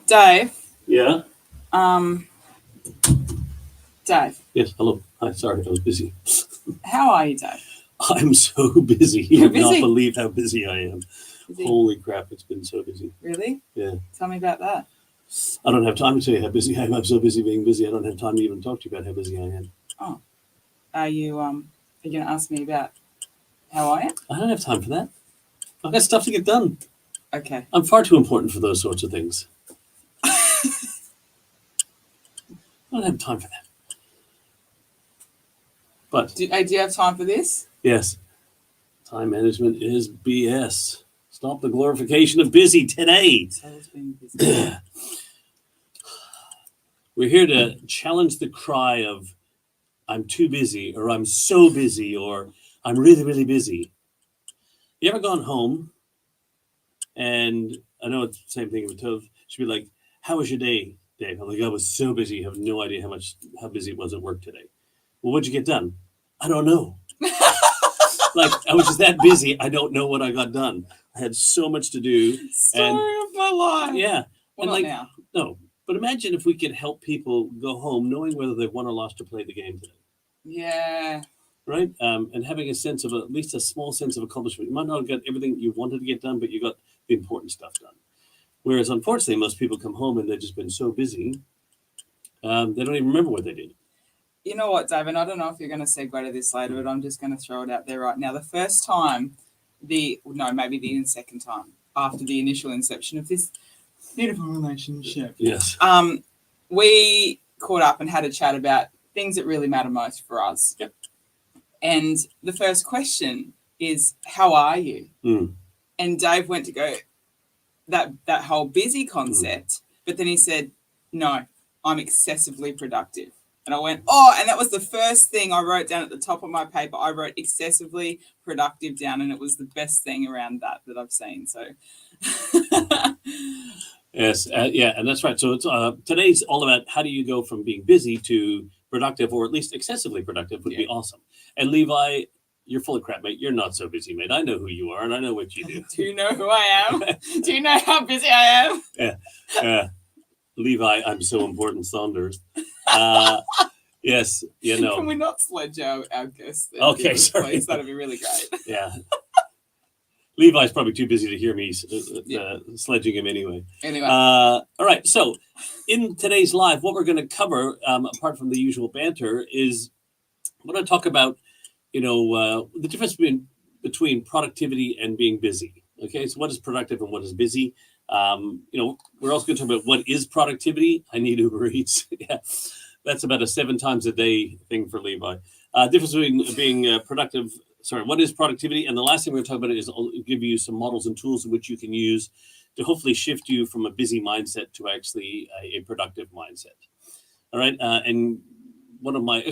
Dave. Yeah. Dave. Yes. Hello. Hi. Sorry, I was busy. How are you, Dave? I'm so busy. You You're would not busy? believe how busy I am. Busy. Holy crap! It's been so busy. Really? Yeah. Tell me about that. I don't have time to tell you how busy I am. I'm so busy being busy. I don't have time to even talk to you about how busy I am. Oh, are you going to ask me about how I am? I don't have time for that. I've got stuff to get done. Okay. I'm far too important for those sorts of things. I don't have time for that. But Do you have time for this? yes, time management is BS. Stop the glorification of busy today. So it's being busy. We're here to challenge the cry of I'm too busy, or I'm so busy, or I'm really, really busy. You ever gone home and I know it's the same thing with Tove. She'd be like, "How was your day, Dave?" I'm like, "I was so busy. You have no idea how busy it was at work today." Well, what'd you get done? I don't know. Like, I was just that busy. I don't know what I got done. I had so much to do. Story of my life. Yeah. Well, and not now. No. But imagine if we could help people go home knowing whether they've won or lost to play the game today. Yeah. Right? And having a sense of at least a small sense of accomplishment. You might not have got everything you wanted to get done, but you got the important stuff done. Whereas, unfortunately, most people come home and they've just been so busy, they don't even remember what they did. You know what, Dave? And I don't know if you're going to segue to this later, but I'm just going to throw it out there right now. The first time, maybe the second time after the initial inception of this beautiful relationship. Yes. We caught up and had a chat about things that really matter most for us. Yep. And the first question is, how are you? Mm. And Dave went to go that whole busy concept, but then he said, no, I'm excessively productive. And I went, and that was the first thing I wrote down at the top of my paper. I wrote excessively productive down, and it was the best thing around that I've seen. So, yes, and that's right. So it's today's all about how do you go from being busy to productive, or at least excessively productive would be awesome. And Levi, you're full of crap, mate. You're not so busy, mate. I know who you are, and I know what you do. Do you know who I am? Do you know how busy I am? Yeah. Levi, I'm so important, Saunders. Yes, you know. Can we not sledge our guests? Okay, sorry. Please? That'd be really great. Yeah. Levi's probably too busy to hear me sledging him anyway. All right. So in today's live, what we're going to cover, apart from the usual banter, is I'm going to talk about, the difference between productivity and being busy. Okay. So what is productive and what is busy? We're also going to talk about what is productivity. I need Uber Eats. Yeah. That's about a 7 times a day thing for Levi. Difference between being productive. Sorry, what is productivity? And the last thing we're going to talk about is I'll give you some models and tools which you can use to hopefully shift you from a busy mindset to actually a productive mindset. All right. And one of my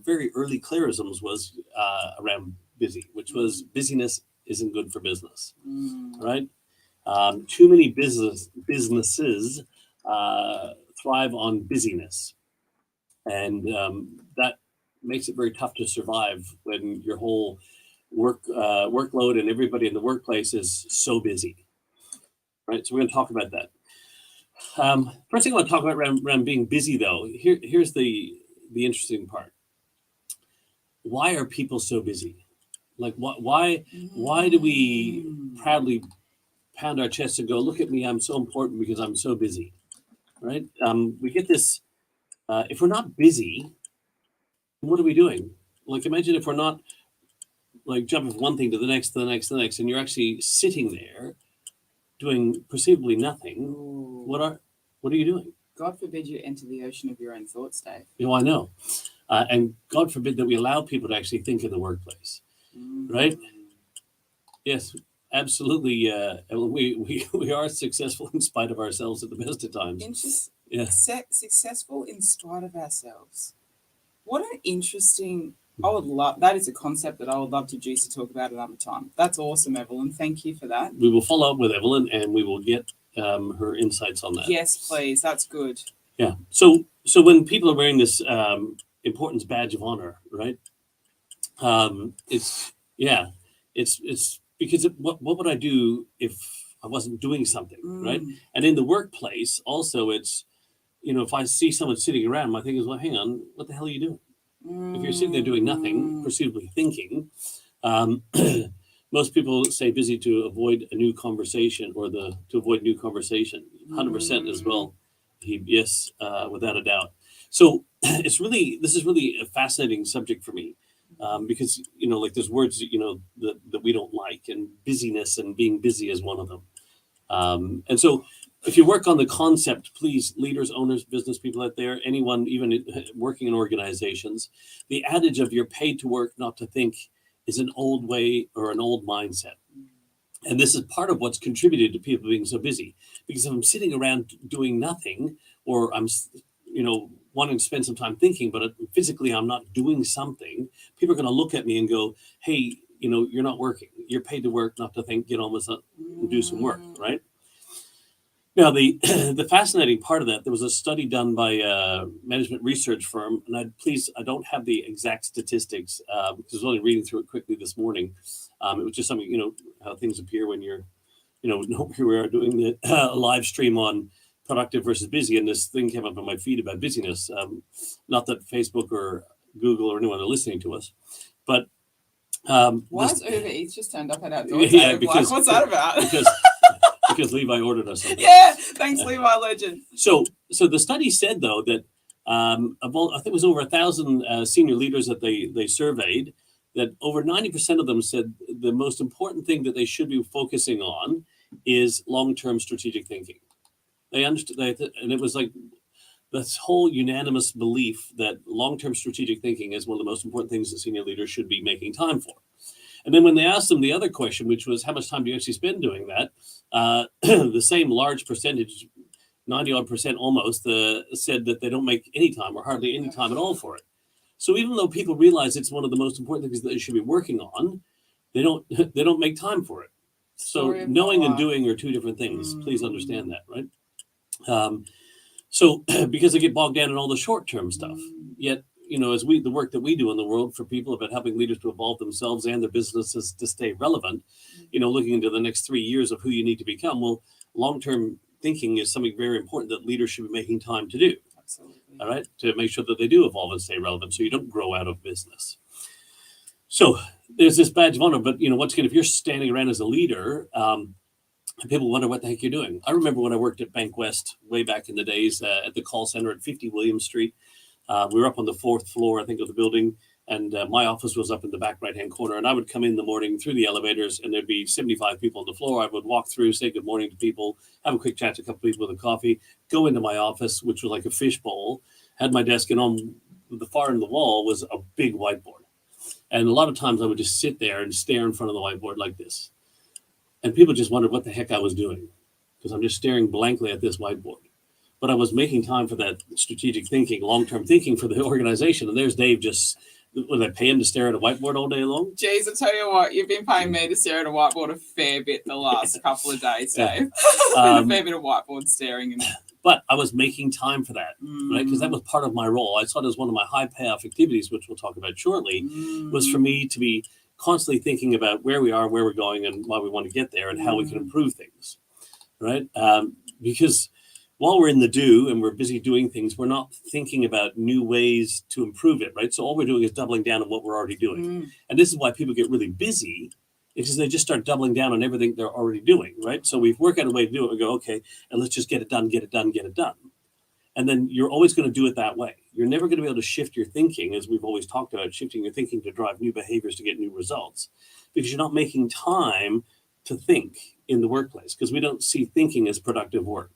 very early clarisms was around busy, which was busyness isn't good for business. Right. Too many businesses thrive on busyness. And that makes it very tough to survive when your whole workload and everybody in the workplace is so busy. Right, so we're going to talk about that. First thing I want to talk about around being busy, though. Here's the interesting part. Why are people so busy? Like, why do we proudly pound our chest and go, "Look at me, I'm so important because I'm so busy." Right? We get this. If we're not busy, what are we doing? Like, imagine if we're not like jumping from one thing to the next, and you're actually sitting there doing perceivably nothing. Ooh. What are you doing? God forbid you enter the ocean of your own thoughts, Dave. I know. And God forbid that we allow people to actually think in the workplace. Right? Yes, absolutely. We are successful in spite of ourselves at the best of times. Successful in spite of ourselves. What an interesting... that is a concept that I would love to Juicy talk about another time. That's awesome, Evelyn. Thank you for that. We will follow up with Evelyn and we will get her insights on that. Yes, please. That's good. Yeah. So when people are wearing this importance badge of honor, right? It's because what would I do if I wasn't doing something, right? And in the workplace, also, it's, if I see someone sitting around, my thing is, well, hang on, what the hell are you doing? If you're sitting there doing nothing, perceivably thinking, most people say busy to avoid a new conversation or to avoid new conversation. 100% as well. Yes, without a doubt. So this is really a fascinating subject for me, because like there's words that we don't like, and busyness and being busy is one of them. And so if you work on the concept, please, leaders, owners, business people out there, anyone even working in organizations, the adage of you're paid to work, not to think, is an old way or an old mindset. And this is part of what's contributed to people being so busy. Because if I'm sitting around doing nothing, or I'm, wanting to spend some time thinking, but physically I'm not doing something, people are going to look at me and go, hey, you're not working. You're paid to work, not to think, get on with it and do some work, right? Now, the fascinating part of that, there was a study done by a management research firm, and I don't have the exact statistics, because I was only reading through it quickly this morning. It was just something, how things appear when you're, here we are doing a live stream on productive versus busy, and this thing came up on my feed about busyness. Not that Facebook or Google or anyone are listening to us, but why is Uber Eats just turned up at our door? Yeah, because what's that about? Because Levi ordered us something. Yeah, thanks, Levi Legend. So the study said, though, that I think it was over 1,000 senior leaders that they surveyed, that over 90% of them said the most important thing that they should be focusing on is long-term strategic thinking. They understood that, and it was like this whole unanimous belief that long-term strategic thinking is one of the most important things that senior leaders should be making time for. And then when they asked them the other question, which was how much time do you actually spend doing that, the same large percentage, 90-odd% almost, said that they don't make any time or hardly any time at all for it. So even though people realize it's one of the most important things that they should be working on, they don't make time for it. So knowing and doing are two different things. Please understand that, right? So because they get bogged down in all the short-term stuff, yet as the work that we do in the world for people about helping leaders to evolve themselves and their businesses to stay relevant, looking into the next 3 years of who you need to become. Well, long-term thinking is something very important that leaders should be making time to do. Absolutely. All right, to make sure that they do evolve and stay relevant, so you don't grow out of business. So there's this badge of honor, but once again, if you're standing around as a leader, people wonder what the heck you're doing. I remember when I worked at Bank West way back in the days at the call center at 50 William Street. We were up on the 4th floor, I think, of the building, and my office was up in the back right-hand corner. And I would come in the morning through the elevators, and there'd be 75 people on the floor. I would walk through, say good morning to people, have a quick chat to a couple people with a coffee, go into my office, which was like a fishbowl, had my desk, and on the far end of the wall was a big whiteboard. And a lot of times I would just sit there and stare in front of the whiteboard like this. And people just wondered what the heck I was doing, because I'm just staring blankly at this whiteboard. But I was making time for that strategic thinking, long-term thinking for the organization. And there's Dave just, would I pay him to stare at a whiteboard all day long? Jeez, I tell you what, you've been paying me to stare at a whiteboard a fair bit the last couple of days, Dave. A fair bit of whiteboard staring. But I was making time for that, right? Because that was part of my role. I saw it as one of my high payoff activities, which we'll talk about shortly, was for me to be constantly thinking about where we are, where we're going, and why we want to get there, and how we can improve things, right? Because while we're in the do and we're busy doing things, we're not thinking about new ways to improve it, right? So all we're doing is doubling down on what we're already doing. And this is why people get really busy, because they just start doubling down on everything they're already doing, right? So we work out a way to do it. We go, okay, and let's just get it done, get it done, get it done. And then you're always going to do it that way. You're never going to be able to shift your thinking, as we've always talked about, shifting your thinking to drive new behaviors to get new results, because you're not making time to think in the workplace, because we don't see thinking as productive work.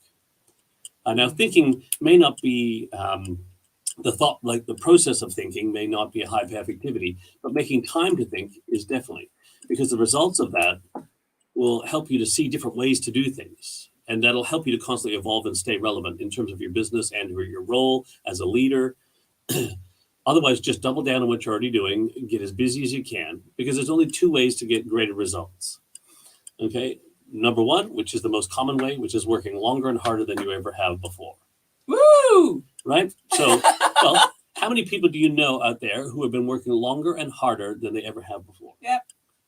Now, thinking may not be the thought, like the process of thinking may not be a high payoff activity, but making time to think is definitely, because the results of that will help you to see different ways to do things. And that'll help you to constantly evolve and stay relevant in terms of your business and your role as a leader. Otherwise, just double down on what you're already doing, get as busy as you can, because there's only two ways to get greater results. Okay? Number one, which is the most common way, which is working longer and harder than you ever have before. Woo! Right? So, well, how many people do you know out there who have been working longer and harder than they ever have before? Yep.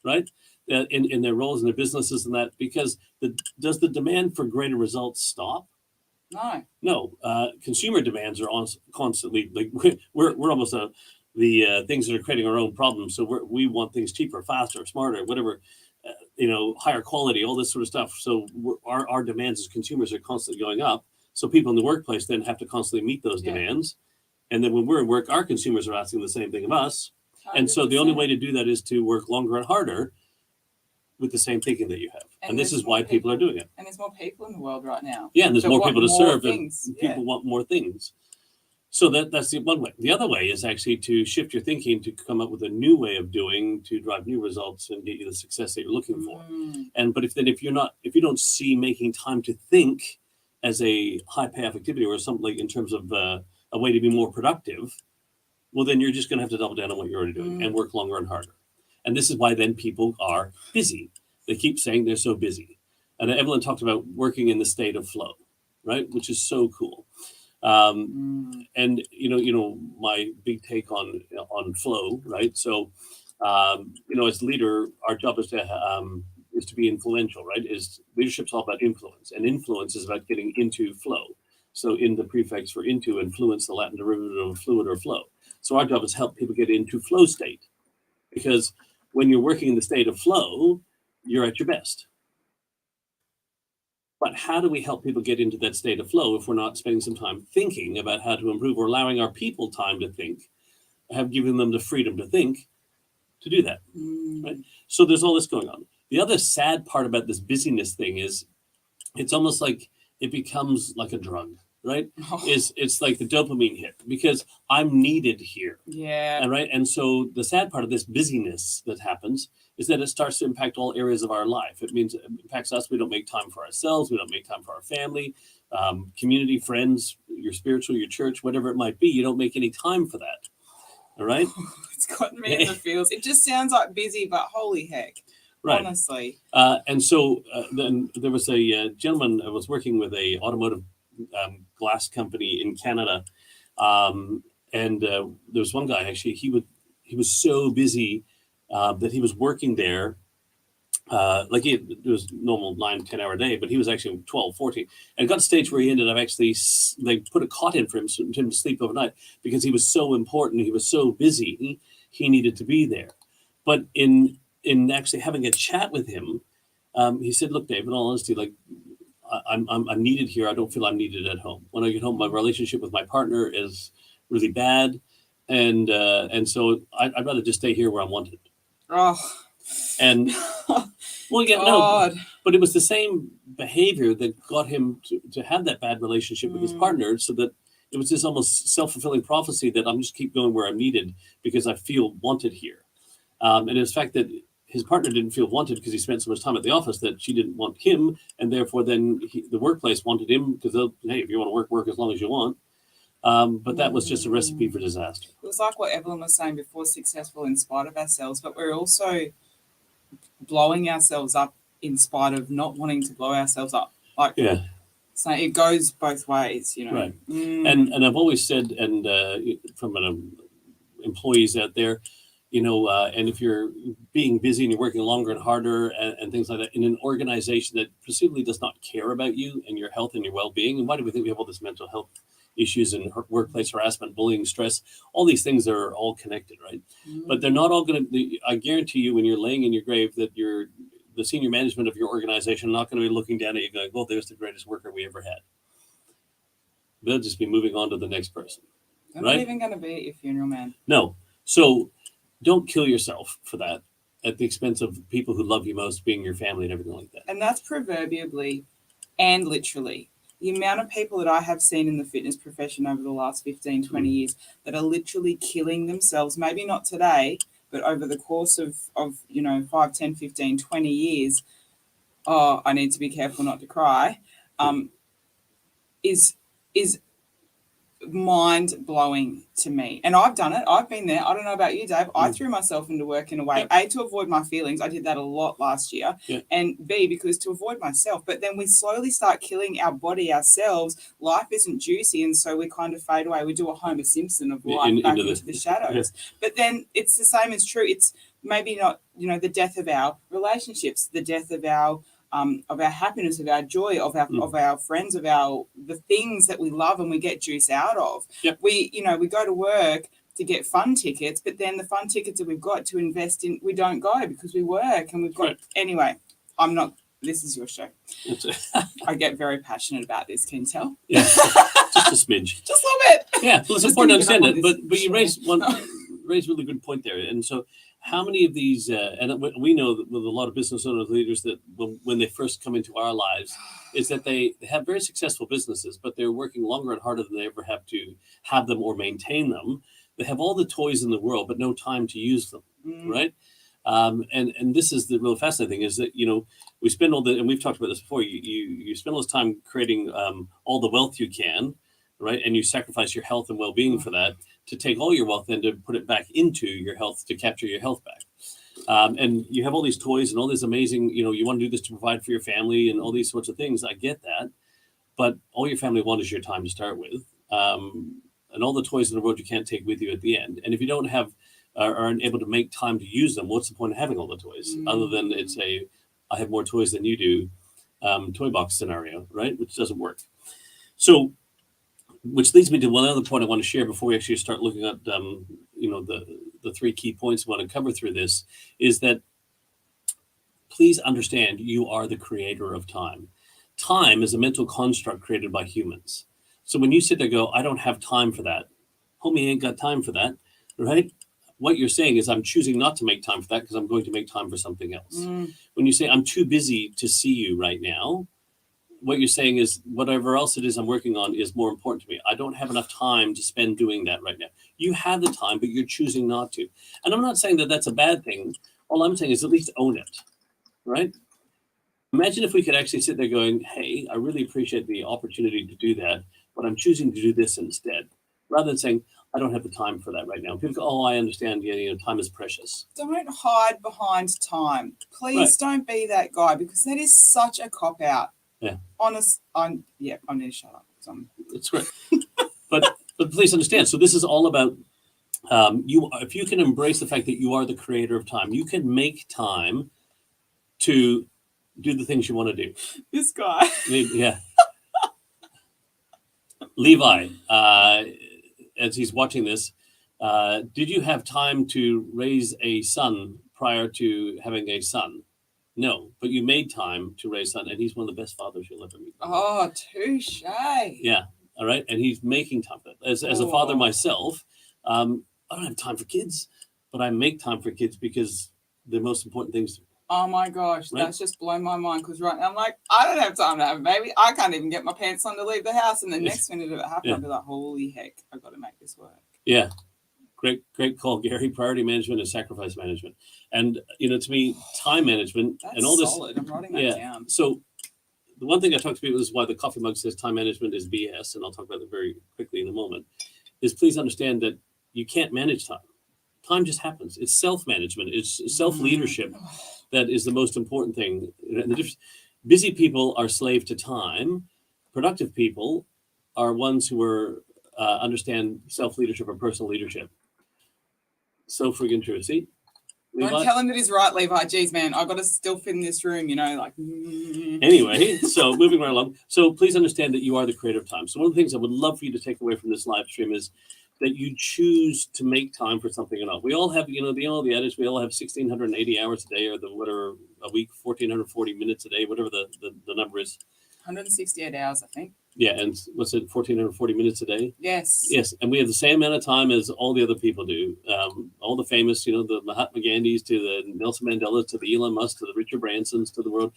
Right? in their roles and their businesses and that, because does the demand for greater results stop? No. Consumer demands are constantly, like, we're almost the things that are creating our own problems. So we want things cheaper, faster, smarter, whatever, higher quality, all this sort of stuff. So our demands as consumers are constantly going up. So people in the workplace then have to constantly meet those demands. And then when we're at work, our consumers are asking the same thing of us. 100%. And so the only way to do that is to work longer and harder with the same thinking that you have. And this is why people are doing it. And there's more people in the world right now. Yeah, and there's more people to serve, things. And people want more things. So that's the one way. The other way is actually to shift your thinking, to come up with a new way of doing, to drive new results and get you the success that you're looking for. But if you don't see making time to think as a high payoff activity or something, like in terms of a way to be more productive, well, then you're just going to have to double down on what you're already doing and work longer and harder. And this is why then people are busy. They keep saying they're so busy. And Evelyn talked about working in the state of flow, right? Which is so cool. And my big take on flow, right? So, as leader, our job is to be influential, right? Leadership's all about influence, and influence is about getting into flow. So in the prefix for into, influence, the Latin derivative of fluid or flow. So our job is to help people get into flow state, because when you're working in the state of flow, you're at your best. But how do we help people get into that state of flow if we're not spending some time thinking about how to improve, or allowing our people time to think, giving them the freedom to think, to do that, right? So there's all this going on. The other sad part about this busyness thing is it's almost like it becomes like a drug, right? It's like the dopamine hit, because I'm needed here. Yeah. And right. And so the sad part of this busyness that happens is that it starts to impact all areas of our life. It means it impacts us. We don't make time for ourselves. We don't make time for our family, community, friends, your spiritual, your church, whatever it might be. You don't make any time for that. All right. It's gotten me in the feels. It just sounds like busy, but holy heck. Right. Honestly. And so then there was a gentleman I was working with, a automotive glass company in Canada. And there was one guy, actually, he was so busy that he was working there. It was normal 9-10 hour day, but he was actually 12, 14. And it got to a stage where he ended up actually, they put a cot in for him to sleep overnight, because he was so important. He was so busy. He needed to be there. But in actually having a chat with him, he said, "Look, Dave, in all honesty, like I'm needed here. I don't feel I'm needed at home. When I get home, my relationship with my partner is really bad, and so I'd rather just stay here where I'm wanted." Oh. And well, yeah, no, but it was the same behavior that got him to have that bad relationship with his partner, so that it was this almost self-fulfilling prophecy that I'm just keep going where I'm needed because I feel wanted here. And it's the fact that his partner didn't feel wanted because he spent so much time at the office that she didn't want him, and therefore then the workplace wanted him, because hey, if you want to work as long as you want. But that was just a recipe for disaster. It was like what Evelyn was saying before: successful in spite of ourselves, but we're also blowing ourselves up in spite of not wanting to blow ourselves up. So it goes both ways, Right. And I've always said, and from employees out there, and if you're being busy and you're working longer and harder and things like that in an organization that presumably does not care about you and your health and your well-being, and why do we think we have all this mental health issues and workplace harassment, bullying, stress, all these things are all connected, right? But they're not all going to, I guarantee you, when you're laying in your grave, that the senior management of your organization are not going to be looking down at you going, "Well, there's the greatest worker we ever had." They'll just be moving on to the next person. They're not even going to be at your funeral, man. No. So don't kill yourself for that at the expense of people who love you most being your family and everything like that. And that's proverbially and literally. The amount of people that I have seen in the fitness profession over the last 15, 20 years that are literally killing themselves, maybe not today, but over the course of 5, 10, 15, 20 years, I need to be careful not to cry, is mind-blowing to me. And I've done it. I've been there. I don't know about you, Dave. I threw myself into work in a way, A, to avoid my feelings. I did that a lot last year. And B, because to avoid myself. But then we slowly start killing our body ourselves. Life isn't juicy, and so we kind of fade away. We do a Homer Simpson of life back into the shadows. But then it's the same as true. It's maybe not, the death of our relationships, the death of our happiness, of our joy, of our friends, of the things that we love and we get juice out of. Yep. We go to work to get fun tickets, but then the fun tickets that we've got to invest in, we don't go because we work and we've got, anyway, this is your show. I get very passionate about this, can you tell? Yeah, just a smidge. Just love it. Yeah, well, it's important to understand it, but you raised a really good point there. And so how many of these, and we know that with a lot of business owners, leaders, that when they first come into our lives, is that they have very successful businesses, but they're working longer and harder than they ever have to have them or maintain them. They have all the toys in the world, but no time to use them, right? And this is the real fascinating thing, is that, we spend and we've talked about this before, you spend all this time creating all the wealth you can, right? And you sacrifice your health and well-being for that, to take all your wealth and to put it back into your health, to capture your health back. And you have all these toys and all this amazing, you want to do this to provide for your family and all these sorts of things. I get that. But all your family want is your time to start with. And all the toys in the world you can't take with you at the end. And if you don't have, aren't able to make time to use them, what's the point of having all the toys? Other than it's I have more toys than you do toy box scenario, right? Which doesn't work. So, which leads me to one other point I want to share before we actually start looking at, the three key points we want to cover through this, is that please understand you are the creator of time. Time is a mental construct created by humans. So when you sit there and go, I don't have time for that, homie ain't got time for that, right? What you're saying is, I'm choosing not to make time for that because I'm going to make time for something else. When you say, I'm too busy to see you right now, what you're saying is, whatever else it is I'm working on is more important to me. I don't have enough time to spend doing that right now. You have the time, but you're choosing not to. And I'm not saying that that's a bad thing. All I'm saying is, at least own it, right? Imagine if we could actually sit there going, hey, I really appreciate the opportunity to do that, but I'm choosing to do this instead, rather than saying, I don't have the time for that right now. People go, I understand, time is precious. Don't hide behind time. Please don't be that guy, because that is such a cop-out. Yeah. I need to shut up. That's great. but please understand, so this is all about if you can embrace the fact that you are the creator of time, you can make time to do the things you want to do. This guy. Yeah. Levi, as he's watching this, did you have time to raise a son prior to having a son? No, but you made time to raise a son, and he's one of the best fathers you'll ever meet. Oh, touche. Yeah, all right, and he's making time for that. As a father myself, I don't have time for kids, but I make time for kids because they're the most important things. Oh my gosh, that's just blown my mind, because right now I'm like, I don't have time to have a baby. I can't even get my pants on to leave the house, and the next minute of it happens, I'll be like, holy heck, I've got to make this work. Yeah. Great call, Gary. Priority management and sacrifice management. And, to me, time management and all this. Solid. I'm writing that down. So the one thing I talk to people is why the coffee mug says time management is BS, and I'll talk about it very quickly in a moment, is please understand that you can't manage time. Time just happens. It's self-management. It's self-leadership that is the most important thing. Busy people are slave to time. Productive people are ones who understand self-leadership or personal leadership. So friggin' true. See? Don't tell him that he's right, Levi. Jeez, man, I've got to still fit in this room, Anyway, so moving right along. So please understand that you are the creator of time. So one of the things I would love for you to take away from this live stream is that you choose to make time for something or not. We all have, the adage, we all have 1,680 hours a day, or a week, 1,440 minutes a day, whatever the number is. 168 hours, I think. Yeah, and what's it, 1,440 minutes a day? Yes. Yes, and we have the same amount of time as all the other people do. All the famous, the Mahatma Gandhis, to the Nelson Mandelas, to the Elon Musk, to the Richard Bransons, to the world.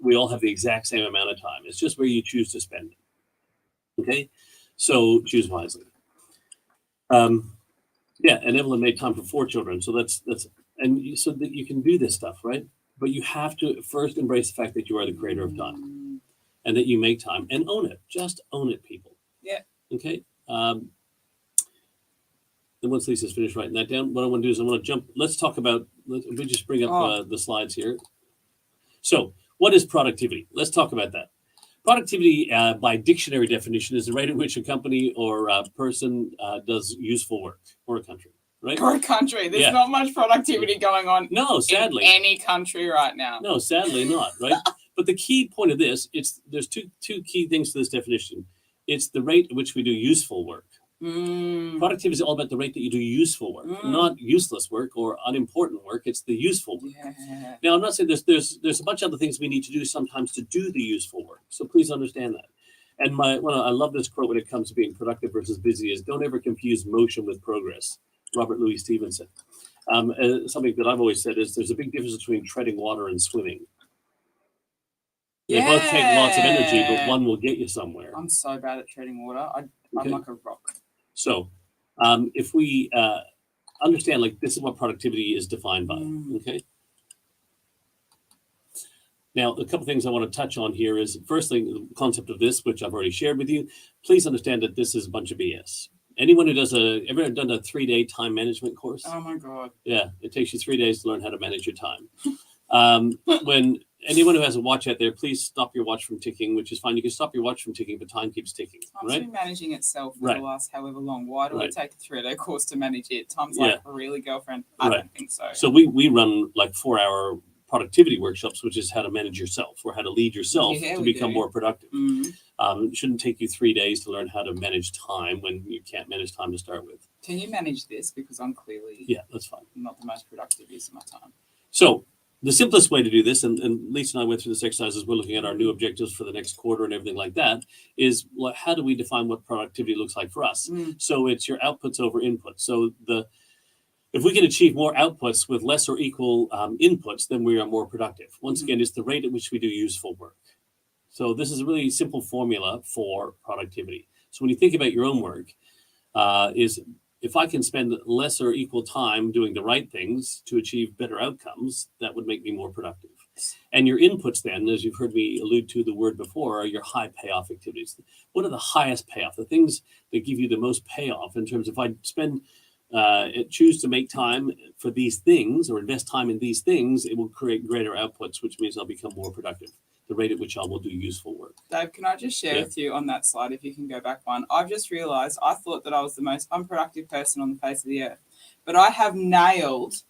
We all have the exact same amount of time. It's just where you choose to spend it. Okay? So choose wisely. And Evelyn made time for 4 children. So that's so that you can do this stuff, right? But you have to first embrace the fact that you are the creator of time. And that you make time and own it. Just own it, people. Yeah. Okay. Then once Lisa's finished writing that down, what I want to do is I want to jump. Let's talk about. Let me just bring up the slides here. So, what is productivity? Let's talk about that. Productivity, by dictionary definition, is the rate at which a company or a person does useful work for a country. right? Or a country. There's not much productivity going on. No, sadly. In any country right now. No, sadly not, right? But the key point of this, there's two key things to this definition. It's the rate at which we do useful work. Productivity is all about the rate that you do useful work, not useless work or unimportant work. It's the useful work. Yeah. Now, I'm not saying there's a bunch of other things we need to do sometimes to do the useful work. So please understand that. And I love this quote when it comes to being productive versus busy is don't ever confuse motion with progress. Robert Louis Stevenson. Something that I've always said is there's a big difference between treading water and swimming. They both take lots of energy, but one will get you somewhere. I'm so bad at treading water. I'm like a rock. So if we understand, like, this is what productivity is defined by, okay? Now, a couple things I want to touch on here is, first thing, the concept of this, which I've already shared with you. Please understand that this is a bunch of BS. Anyone who ever done a 3-day time management course? Oh my God. Yeah, it takes you 3 days to learn how to manage your time. When anyone who has a watch out there, please stop your watch from ticking, which is fine. You can stop your watch from ticking, but time keeps ticking. Time's been managing itself for the last however long. Why do I take a 3-day course to manage it? Time's like, really, girlfriend? I don't think so. So we run like 4-hour productivity workshops, which is how to manage yourself or how to lead yourself to become more productive. It shouldn't take you 3 days to learn how to manage time when you can't manage time to start with. Can you manage this? Because I'm clearly that's fine. Not the most productive use of my time. So the simplest way to do this, and Lisa and I went through this exercise as we're looking at our new objectives for the next quarter and everything like that, is how do we define what productivity looks like for us? So it's your outputs over inputs. So if we can achieve more outputs with less or equal inputs, then we are more productive. Once again, it's the rate at which we do useful work. So this is a really simple formula for productivity. So when you think about your own work, is if I can spend less or equal time doing the right things to achieve better outcomes, that would make me more productive. And your inputs then, as you've heard me allude to the word before, are your high payoff activities. What are the highest payoff? The things that give you the most payoff in terms of if I choose to make time for these things or invest time in these things, it will create greater outputs, which means I'll become more productive. The rate at which I will do useful work. Dave, can I just share with you on that slide, if you can go back one? I've just realized I thought that I was the most unproductive person on the face of the earth, but I have nailed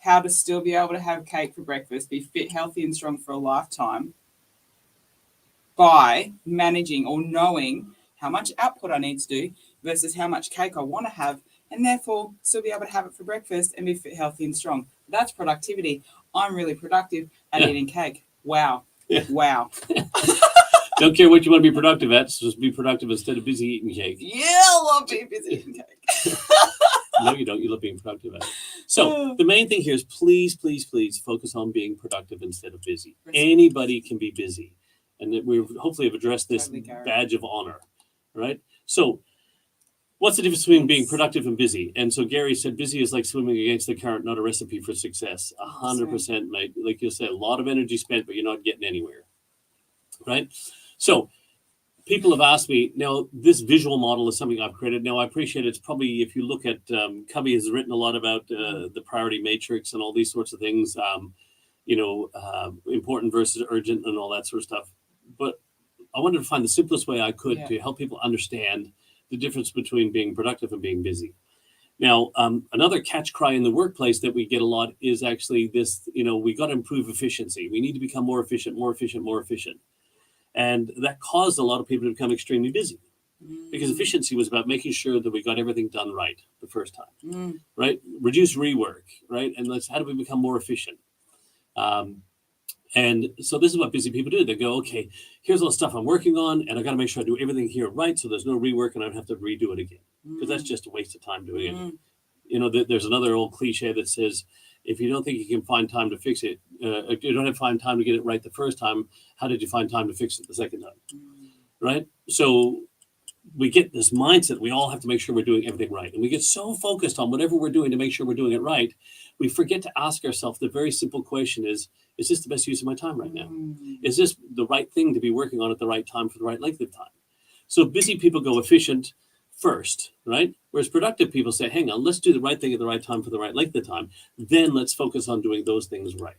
how to still be able to have cake for breakfast, be fit, healthy, and strong for a lifetime by managing or knowing how much output I need to do versus how much cake I want to have, and therefore still be able to have it for breakfast and be fit, healthy, and strong. That's productivity. I'm really productive at eating cake. Wow. Yeah. Wow. Don't care what you want to be productive at, so just be productive instead of busy eating cake. Yeah, I love being busy eating cake. No, you don't. You love being productive at it. So the main thing here is please, please, please focus on being productive instead of busy. Anybody can be busy. And we hopefully have addressed this badge of honor, right? So what's the difference between being productive and busy? And so Gary said busy is like swimming against the current, not a recipe for success. 100%, mate. Like you said, a lot of energy spent, but you're not getting anywhere, right? So people have asked me, now this visual model is something I've created. Now I appreciate it's probably, if you look at, Covey has written a lot about the priority matrix and all these sorts of things, important versus urgent and all that sort of stuff. But I wanted to find the simplest way I could to help people understand the difference between being productive and being busy. Now, another catch cry in the workplace that we get a lot is actually this, we got to improve efficiency. We need to become more efficient, more efficient, more efficient. And that caused a lot of people to become extremely busy because efficiency was about making sure that we got everything done right the first time, right? Reduce rework, right? And how do we become more efficient? And so this is what busy people do. They go, okay, here's all the stuff I'm working on, and I got to make sure I do everything here right, so there's no rework and I don't have to redo it again, because that's just a waste of time doing it. There's another old cliche that says, if you don't think you can find time to fix it, if you don't have find time to get it right the first time, how did you find time to fix it the second time, right? So we get this mindset we all have to make sure we're doing everything right, and we get so focused on whatever we're doing to make sure we're doing it right, we forget to ask ourselves the very simple question is this the best use of my time right now? Is this the right thing to be working on at the right time for the right length of time? So busy people go efficient first, right? Whereas productive people say, hang on, let's do the right thing at the right time for the right length of time. Then let's focus on doing those things right.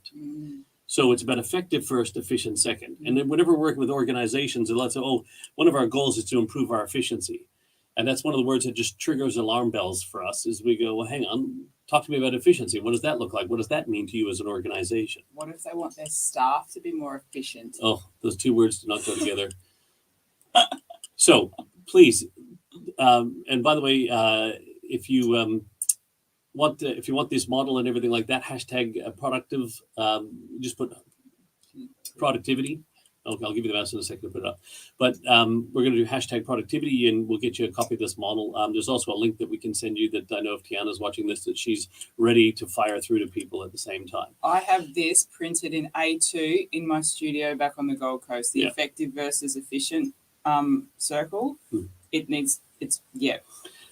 So it's about effective first, efficient second. And then whenever we're working with organizations, let's say, one of our goals is to improve our efficiency. And that's one of the words that just triggers alarm bells for us is we go, well, hang on, talk to me about efficiency. What does that look like? What does that mean to you as an organization? What if they want their staff to be more efficient? Oh, those two words do not go together. So please, and by the way, if you want this model and everything like that, hashtag productive, just put productivity. I'll give you the mouse in a second to put it up. But we're going to do hashtag productivity, and we'll get you a copy of this model. There's also a link that we can send you that I know if Tiana's watching this, that she's ready to fire through to people at the same time. I have this printed in A2 in my studio back on the Gold Coast, the effective versus efficient circle. It's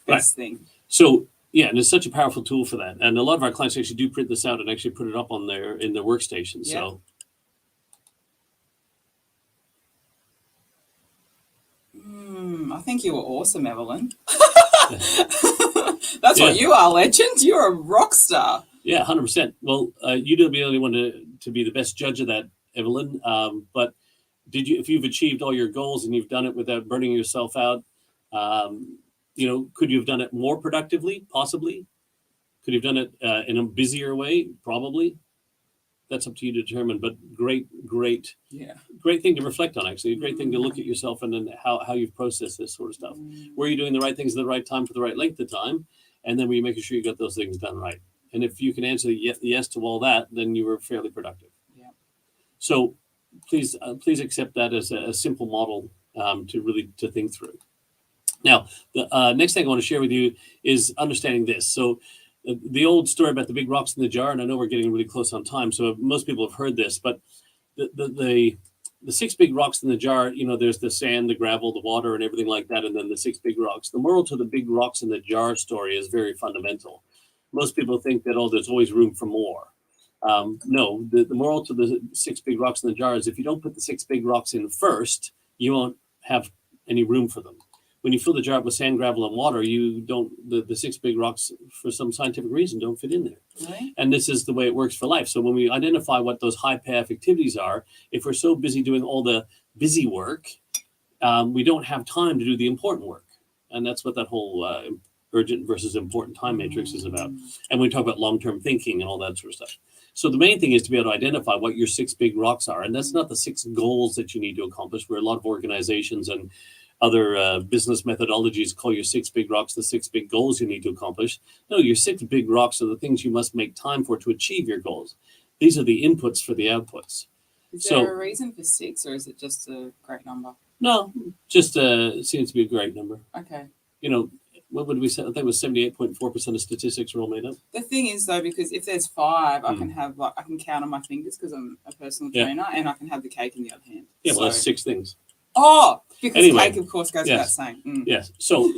best thing. So, yeah, and it's such a powerful tool for that. And a lot of our clients actually do print this out and actually put it up on in their workstation. Yep. So. I think you were awesome, Evelyn. That's what you are, legend. You're a rock star. Yeah, 100%. Well, you don't be the only one to be the best judge of that, Evelyn. But if you've achieved all your goals and you've done it without burning yourself out, could you have done it more productively? Possibly. Could you have done it in a busier way? Probably. That's up to you to determine, but great thing to reflect on, actually. A great thing to look at yourself and then how you've processed this sort of stuff. Were you doing the right things at the right time for the right length of time? And then were you making sure you got those things done right? And if you can answer yes to all that, then you were fairly productive. Yeah. So please accept that as a simple model to think through. Now, the next thing I want to share with you is understanding this. So the old story about the big rocks in the jar, and I know we're getting really close on time, so most people have heard this, but the 6 big rocks in the jar, there's the sand, the gravel, the water, and everything like that, and then the 6 big rocks. The moral to the big rocks in the jar story is very fundamental. Most people think that, there's always room for more. No, the moral to the 6 big rocks in the jar is if you don't put the 6 big rocks in first, you won't have any room for them. When you fill the jar up with sand, gravel, and water, the 6 big rocks, for some scientific reason, don't fit in there. Really? And this is the way it works for life. So when we identify what those high payoff activities are, if we're so busy doing all the busy work, we don't have time to do the important work. And that's what that whole urgent versus important time matrix is about. And we talk about long-term thinking and all that sort of stuff. So the main thing is to be able to identify what your 6 big rocks are. And that's not the 6 goals that you need to accomplish, where a lot of organizations and other business methodologies call your 6 big rocks the 6 big goals you need to accomplish. No, your 6 big rocks are the things you must make time for to achieve your goals. These are the inputs for the outputs. Is there a reason for 6, or is it just a great number? No, just seems to be a great number. Okay. What would we say? I think it was 78.4% of statistics are all made up. The thing is, though, because if there's 5, I can have I can count on my fingers because I'm a personal trainer, and I can have the cake in the other hand. Yeah, well, that's 6 things. Oh, because cake, of course, goes without saying. Yes. So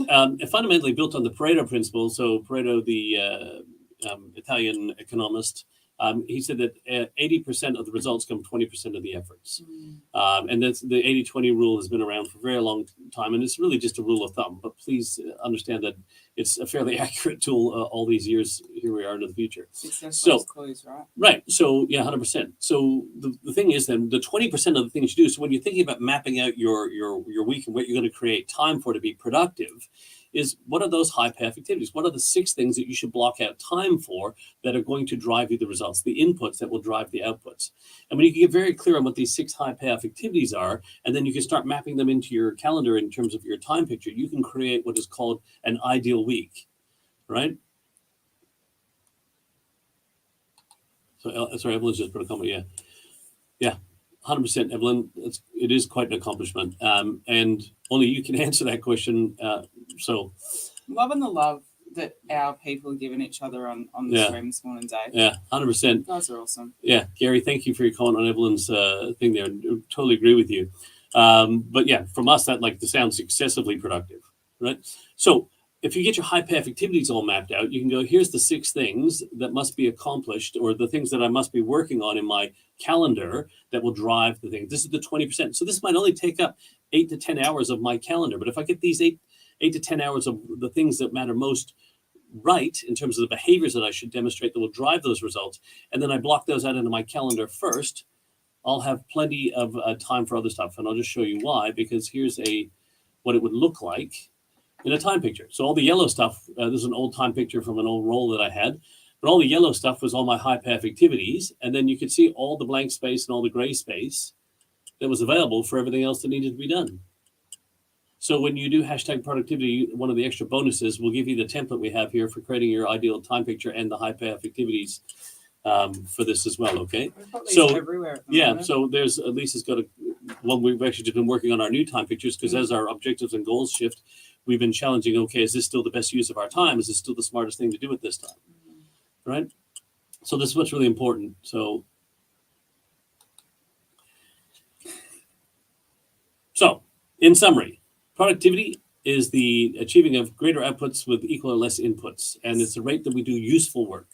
fundamentally built on the Pareto principle. So Pareto, the Italian economist, he said that 80% of the results come 20% of the efforts. And that's the 80-20 rule has been around for a very long time. And it's really just a rule of thumb. But please understand that it's a fairly accurate tool all these years. Here we are into the future. Successful clues, right? Right. So, 100%. So the thing is then the 20% of the things you do. So when you're thinking about mapping out your week and what you're going to create time for to be productive, is what are those high payoff activities? What are the 6 things that you should block out time for that are going to drive you the results, the inputs that will drive the outputs? And when you can get very clear on what these 6 high payoff activities are, and then you can start mapping them into your calendar in terms of your time picture, you can create what is called an ideal week, right? So, sorry, Evelyn's just put a comment. Yeah. 100%, Evelyn. It is quite an accomplishment, and only you can answer that question. So, loving the love that our people are giving each other on the stream this morning, Dave. Yeah, 100%. You guys are awesome. Yeah, Gary, thank you for your comment on Evelyn's thing there. I totally agree with you. But yeah, from us, that sounds excessively productive, right? So, if you get your high payoff activities all mapped out, you can go, here's the 6 things that must be accomplished, or the things that I must be working on in my calendar that will drive the thing. This is the 20%. So this might only take up 8 to 10 hours of my calendar. But if I get these 8 to 10 hours of the things that matter most right, in terms of the behaviors that I should demonstrate that will drive those results, and then I block those out into my calendar first, I'll have plenty of time for other stuff. And I'll just show you why, because here's what it would look like. in a time picture. So all the yellow stuff, this is an old time picture from an old role that I had, but all the yellow stuff was all my high path activities. And then you could see all the blank space and all the gray space that was available for everything else that needed to be done. So when you do hashtag productivity, one of the extra bonuses, we'll give you the template we have here for creating your ideal time picture and the high path activities for this as well. Okay. So everywhere. Yeah. So there's Lisa's got one. We've actually just been working on our new time pictures because as our objectives and goals shift, we've been challenging. Okay, is this still the best use of our time? Is this still the smartest thing to do at this time? Right. So this is what's really important. So in summary, productivity is the achieving of greater outputs with equal or less inputs, and it's the rate that we do useful work.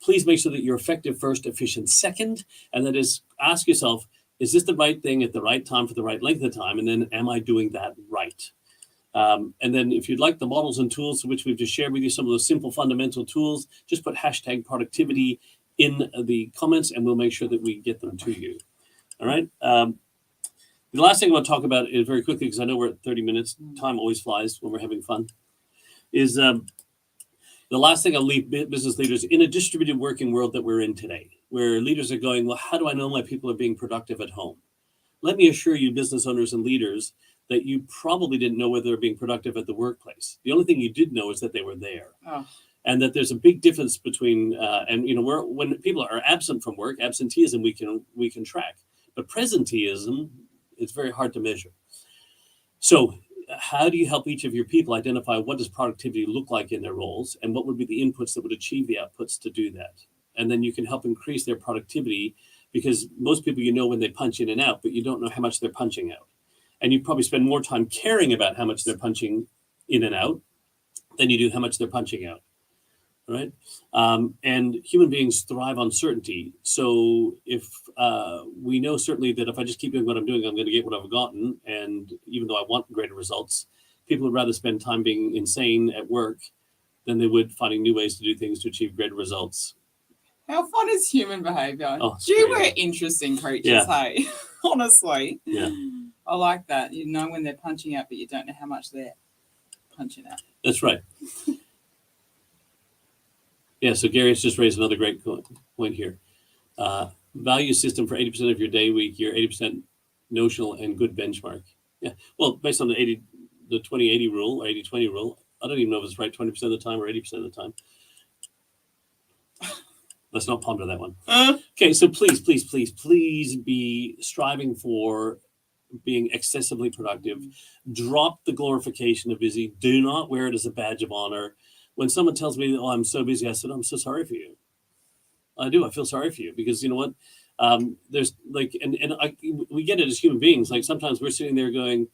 Please make sure that you're effective first, efficient second, and that is, ask yourself, is this the right thing at the right time for the right length of time? And then am I doing that right? And then if you'd like the models and tools which we've just shared with you, some of those simple fundamental tools, just put hashtag productivity in the comments and we'll make sure that we get them to you. All right. The last thing I want to talk about is very quickly, because I know we're at 30 minutes. Time always flies when we're having fun. Is the last thing I'll leave business leaders in a distributed working world that we're in today, where leaders are going, well, how do I know my people are being productive at home? Let me assure you, business owners and leaders, that you probably didn't know whether they're being productive at the workplace. The only thing you did know is that they were there. Oh. And that there's a big difference between, when people are absent from work, absenteeism we can track, but presenteeism, it's very hard to measure. So how do you help each of your people identify what does productivity look like in their roles and what would be the inputs that would achieve the outputs to do that? And then you can help increase their productivity, because most people, when they punch in and out, but you don't know how much they're punching out. And you probably spend more time caring about how much they're punching in and out than you do how much they're punching out. Right? And human beings thrive on certainty. So if we know certainly that if I just keep doing what I'm doing, I'm going to get what I've gotten. And even though I want greater results, people would rather spend time being insane at work than they would finding new ways to do things to achieve greater results. How fun is human behavior? Oh, gee, we're interesting creatures, hey? Honestly. Yeah. I like that. You know when they're punching out, but you don't know how much they're punching out. That's right. Yeah, so Gary's just raised another great point here. Value system for 80% of your day, week, year, 80% notional and good benchmark. Yeah, well, based on the 20-80 rule, or 80-20 rule, I don't even know if it's right 20% of the time or 80% of the time. Let's not ponder that one. Okay, so please be striving for being excessively productive. Drop the glorification of busy. Do not wear it as a badge of honor. When someone tells me, oh, I'm so busy, I said, I'm so sorry for you. I do. I feel sorry for you because you know what? There's like, we get it as human beings. Like sometimes we're sitting there going,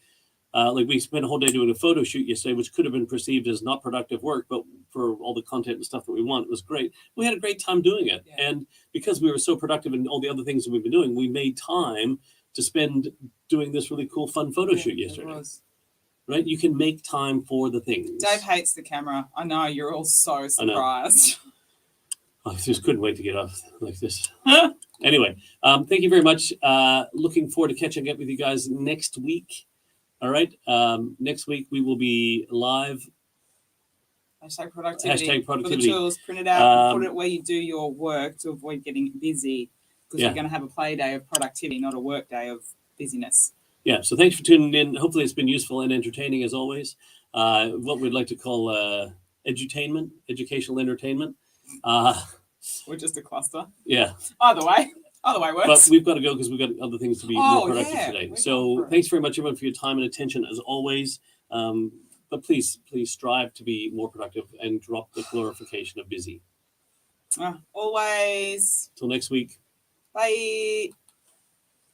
like we spent a whole day doing a photo shoot yesterday, which could have been perceived as not productive work, but for all the content and stuff that we want, it was great. We had a great time doing it. Yeah. And because we were so productive in all the other things that we've been doing, we made time to spend doing this really cool, fun photo shoot yesterday. Right? You can make time for the things. Dave hates the camera. I know. You're all so surprised. I just couldn't wait to get off like this. Anyway, thank you very much. Looking forward to catching up with you guys next week. All right. Next week we will be live. Hashtag productivity. For the tools, print it out, put it where you do your work to avoid getting busy. Because we're going to have a play day of productivity, not a work day of busyness. Yeah, so thanks for tuning in. Hopefully it's been useful and entertaining as always. What we'd like to call edutainment, educational entertainment. We're just a cluster. Yeah. Either way works. But we've got to go because we've got other things to be more productive today. So thanks very much, everyone, for your time and attention as always. But please strive to be more productive and drop the glorification of busy. Always. Till next week. Bye.